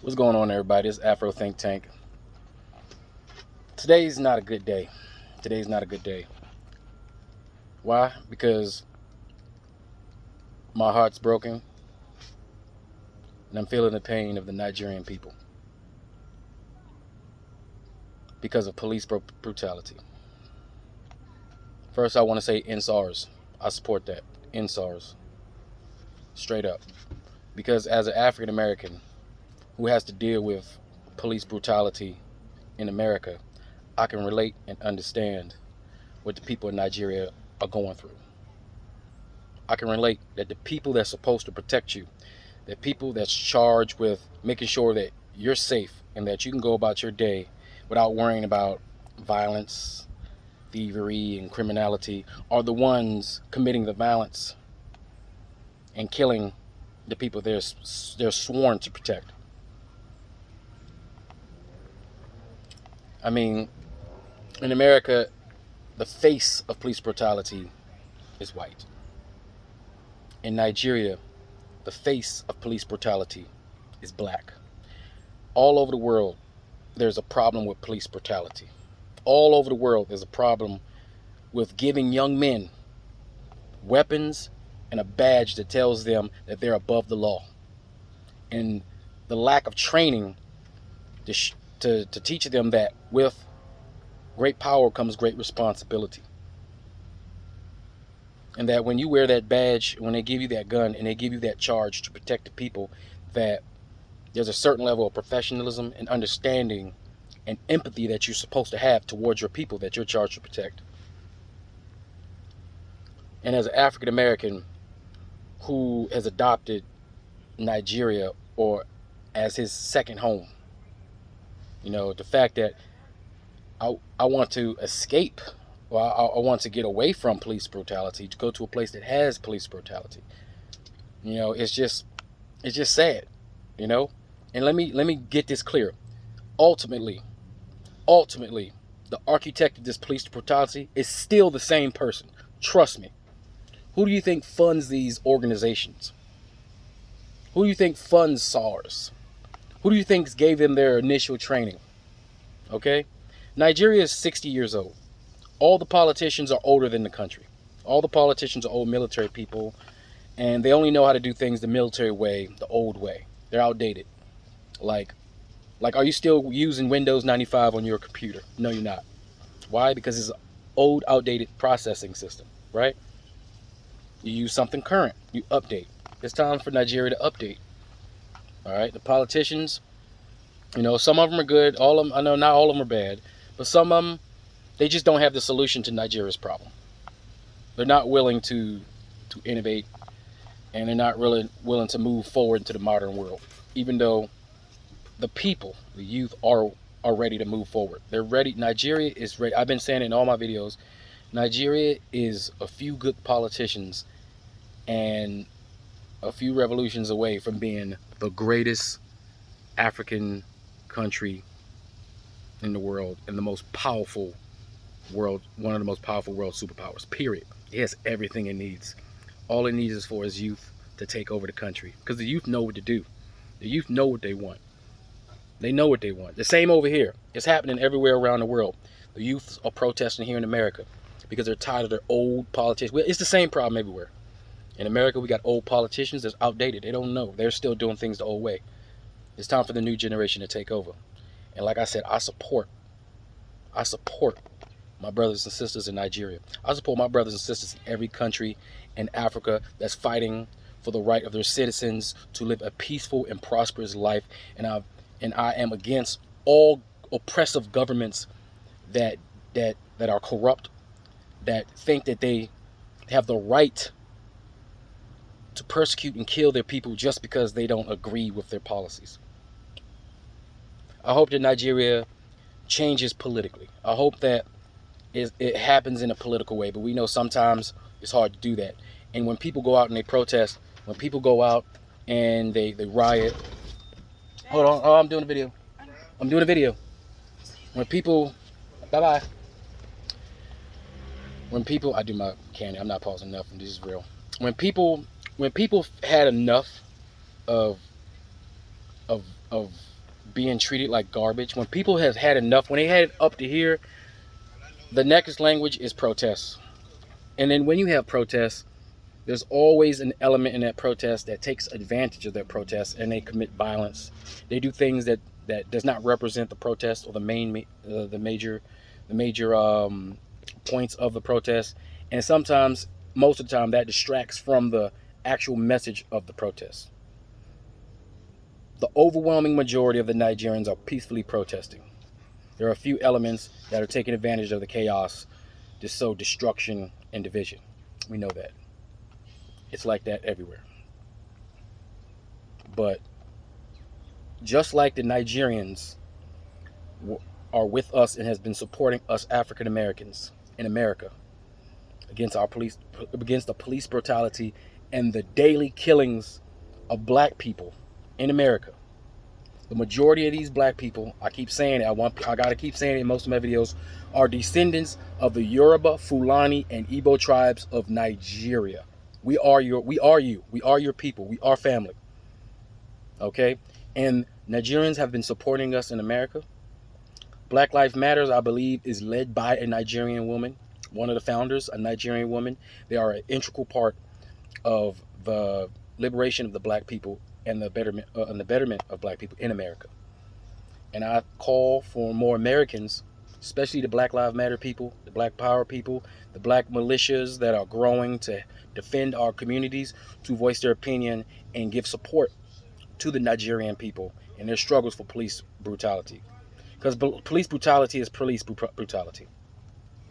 What's going on, everybody? It's Afro Think Tank. Today's not a good day. Today's not a good day. Why? Because my heart's broken and I'm feeling the pain of the Nigerian people because of police brutality. First, I want to say end SARS. I support that. End SARS. Straight up. Because as an African American who has to deal with police brutality in America, I can relate and understand what the people in Nigeria are going through. I can relate that the people that's supposed to protect you, the people that's charged with making sure that you're safe and that you can go about your day without worrying about violence, thievery, and criminality, are the ones committing the violence and killing the people they're sworn to protect. I mean, in America, the face of police brutality is white. In Nigeria, the face of police brutality is black. All over the world, there's a problem with police brutality. All over the world, there's a problem with giving young men weapons and a badge that tells them that they're above the law. And the lack of training to teach them that with great power comes great responsibility. And that when you wear that badge, when they give you that gun and they give you that charge to protect the people, that there's a certain level of professionalism and understanding and empathy that you're supposed to have towards your people that you're charged to protect. And as an African American who has adopted Nigeria or as his second home, the fact that I want to escape, or I want to get away from police brutality, to go to a place that has police brutality. It's just sad, And let me get this clear. Ultimately, the architect of this police brutality is still the same person. Trust me. Who do you think funds these organizations? Who do you think funds SARS? Who do you think gave them their initial training? Okay? Nigeria is 60 years old. All the politicians are older than the country. All the politicians are old military people, and they only know how to do things the military way, the old way. They're outdated. Like, are you still using Windows 95 on your computer? No, you're not. Why? Because it's an old, outdated processing system, right? You use something current. You update. It's time for Nigeria to update. All right? The politicians, some of them are good. All of them, I know not all of them are bad, but some of them, they just don't have the solution to Nigeria's problem. They're not willing to innovate, and they're not really willing to move forward into the modern world, even though the people, the youth, are ready to move forward. They're ready. Nigeria is ready. I've been saying it in all my videos. Nigeria is a few good politicians and a few revolutions away from being the greatest African country in the world and the most powerful world, one of the most powerful world superpowers, period. It has everything it needs. All it needs is for its youth to take over the country, because the youth know what to do. The youth know what they want. They know what they want. The same over here. It's happening everywhere around the world. The youth are protesting here in America because they're tired of their old politics. Well, it's the same problem everywhere. In America, we got old politicians that's outdated. They don't know. They're still doing things the old way. It's time for the new generation to take over. And like I said, I support my brothers and sisters in Nigeria. I support my brothers and sisters in every country in Africa that's fighting for the right of their citizens to live a peaceful and prosperous life. And I am against all oppressive governments that are corrupt, that think that they have the right to persecute and kill their people just because they don't agree with their policies. I hope that Nigeria changes politically. I hope that it happens in a political way, but we know sometimes it's hard to do that. And when people go out and they protest, when people go out and they riot. Hold on, oh, I'm doing a video. When people, bye-bye. When people, I do my candy, I'm not pausing nothing, this is real. When people had enough of of being treated like garbage. When people have had enough, when they had it up to here, the next language is protests. And then when you have protests, there's always an element in that protest that takes advantage of that protest, and they commit violence. They do things that does not represent the protest or the major points of the protest. And sometimes, most of the time, that distracts from the actual message of the protest. The overwhelming majority of the Nigerians are peacefully protesting. There are a few elements that are taking advantage of the chaos to sow destruction and division. We know that. It's like that everywhere. But just like the Nigerians are with us and has been supporting us African Americans in America against the police brutality and the daily killings of black people in America. The majority of these black people, I keep saying it, I gotta keep saying it in most of my videos, are descendants of the Yoruba, Fulani, and Igbo tribes of Nigeria. We are you. We are your people. We are family. Okay? And Nigerians have been supporting us in America. Black Lives Matters, I believe, is led by a Nigerian woman, one of the founders, a Nigerian woman. They are an integral part of the liberation of the black people and the betterment of black people in America. And I call for more Americans, especially the Black Lives Matter people, the Black Power people, the black militias that are growing to defend our communities, to voice their opinion and give support to the Nigerian people in their struggles for police brutality. Because police brutality is police brutality.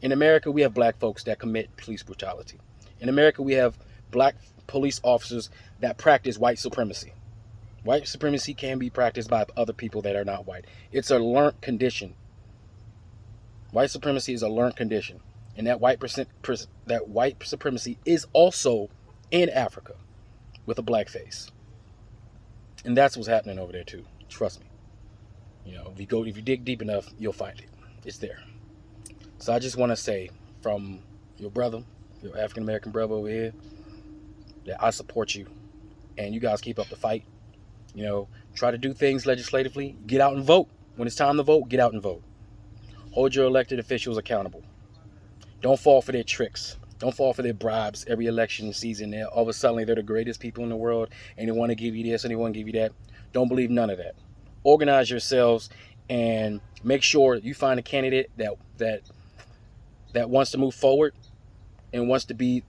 In America, we have black folks that commit police brutality. In America, we have black police officers that practice white supremacy. White supremacy can be practiced by other people that are not white. It's a learned condition. White supremacy is a learned condition. And that white supremacy is also in Africa with a black face. And that's what's happening over there too. Trust me. You know, if you dig deep enough, you'll find it. It's there. So I just want to say, from your brother, your African American brother over here, that I support you. And you guys keep up the fight. You know, try to do things legislatively. Get out and vote. When it's time to vote, get out and vote. Hold your elected officials accountable. Don't fall for their tricks. Don't fall for their bribes every election season. All of a sudden, they're the greatest people in the world, and they want to give you this and they want to give you that. Don't believe none of that. Organize yourselves and make sure you find a candidate that wants to move forward and wants to be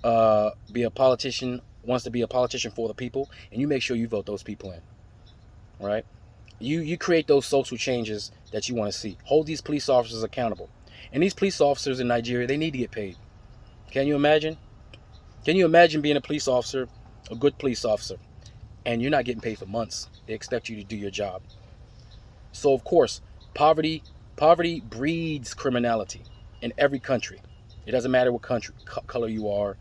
a politician, wants to be a politician for the people, and you make sure you vote those people in. All right? You create those social changes that you want to see. Hold these police officers accountable. And these police officers in Nigeria, they need to get paid. Can you imagine? Can you imagine being a police officer, a good police officer, and you're not getting paid for months? They expect you to do your job. So of course, poverty breeds criminality in every country. It doesn't matter what country color you are.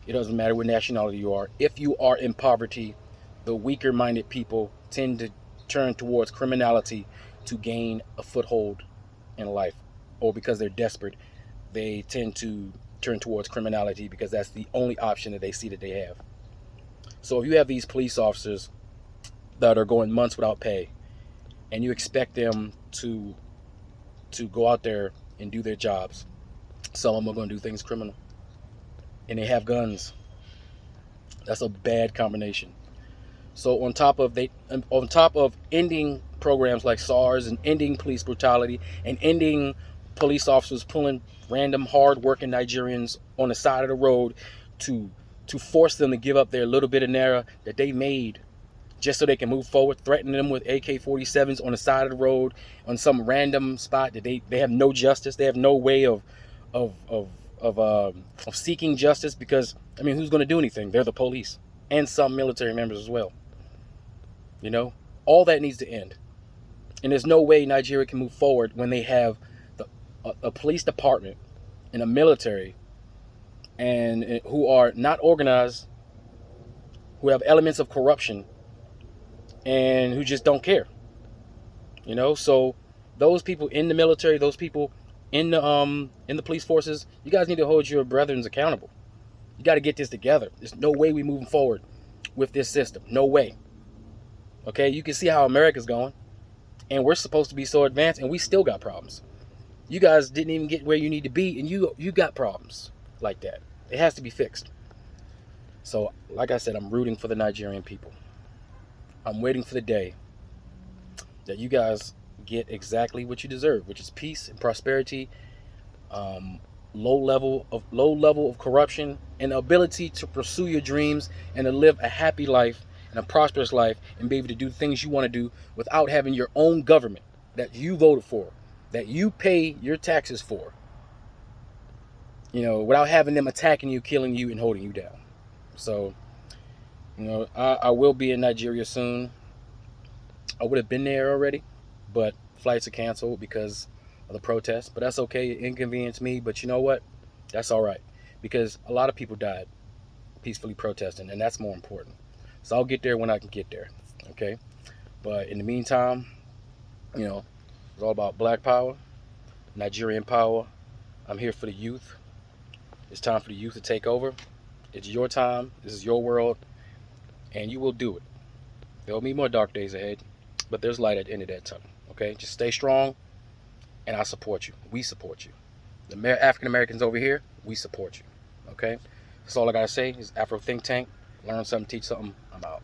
It doesn't matter what nationality you are. If you are in poverty, the weaker-minded people tend to turn towards criminality to gain a foothold in life. Or because they're desperate, they tend to turn towards criminality because that's the only option that they see that they have. So if you have these police officers that are going months without pay, and you expect them to go out there and do their jobs, some of them are going to do things criminal, and they have guns. That's a bad combination. So on top of ending programs like SARS and ending police brutality and ending police officers pulling random hard-working Nigerians on the side of the road to force them to give up their little bit of naira that they made just so they can move forward, threatening them with AK-47s on the side of the road on some random spot that they have no justice. They have no way of seeking justice because, I mean, who's going to do anything? They're the police and some military members as well. You know, all that needs to end. And there's no way Nigeria can move forward when they have a police department and a military and who are not organized, who have elements of corruption, and who just don't care. You know, so those people in the military, those people in the police forces, you guys need to hold your brethren accountable. You got to get this together. There's no way we moving forward with this system. No way. Okay, you can see how America's going, and we're supposed to be so advanced, and we still got problems. You guys didn't even get where you need to be, and you got problems like that. It has to be fixed. So, like I said, I'm rooting for the Nigerian people. I'm waiting for the day that you guys get exactly what you deserve, which is peace and prosperity, um, low level of corruption, and the ability to pursue your dreams and to live a happy life and a prosperous life and be able to do things you want to do without having your own government that you voted for, that you pay your taxes for, without having them attacking you, killing you, and holding you down. So, I will be in Nigeria soon. I would have been there already, but flights are canceled because of the protests. But that's okay. It inconvenienced me. But you know what? That's all right, because a lot of people died peacefully protesting, and that's more important. So I'll get there when I can get there. Okay. But in the meantime, it's all about Black power, Nigerian power. I'm here for the youth. It's time for the youth to take over. It's your time. This is your world, and you will do it. There'll be more dark days ahead, but there's light at the end of that tunnel. Okay, just stay strong, and I support you. We support you. The African Americans over here, we support you. Okay, that's all I gotta say. Is Afro Think Tank. Learn something, teach something. I'm out.